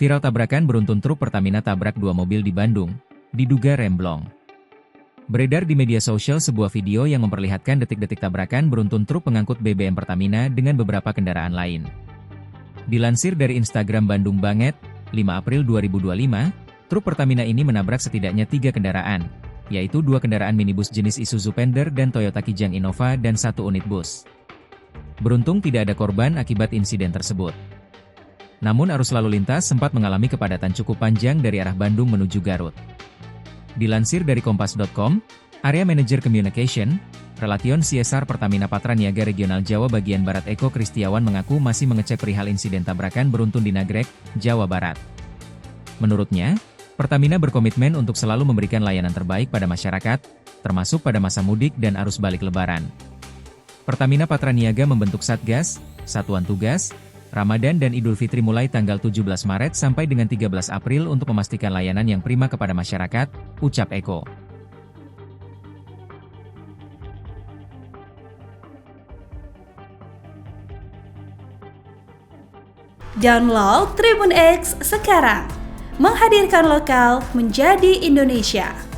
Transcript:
Viral tabrakan beruntun truk Pertamina tabrak dua mobil di Bandung, diduga remblong. Beredar di media sosial sebuah video yang memperlihatkan detik-detik tabrakan beruntun truk pengangkut BBM Pertamina dengan beberapa kendaraan lain. Dilansir dari Instagram Bandung Banget, 5 April 2025, truk Pertamina ini menabrak setidaknya 3 kendaraan, yaitu 2 kendaraan minibus jenis Isuzu Pender dan Toyota Kijang Innova dan 1 unit bus. Beruntung tidak ada korban akibat insiden tersebut. Namun arus lalu lintas sempat mengalami kepadatan cukup panjang dari arah Bandung menuju Garut. Dilansir dari Kompas.com, Area Manager Communication, Relation CSR Pertamina Patraniaga Regional Jawa Bagian Barat Eko Kristiawan mengaku masih mengecek perihal insiden tabrakan beruntun di Nagrek, Jawa Barat. Menurutnya, Pertamina berkomitmen untuk selalu memberikan layanan terbaik pada masyarakat, termasuk pada masa mudik dan arus balik Lebaran. Pertamina Patraniaga membentuk Satgas, Satuan Tugas, Ramadan dan Idul Fitri mulai tanggal 17 Maret sampai dengan 13 April untuk memastikan layanan yang prima kepada masyarakat, ucap Eko. Download Tribun X sekarang, menghadirkan lokal menjadi Indonesia.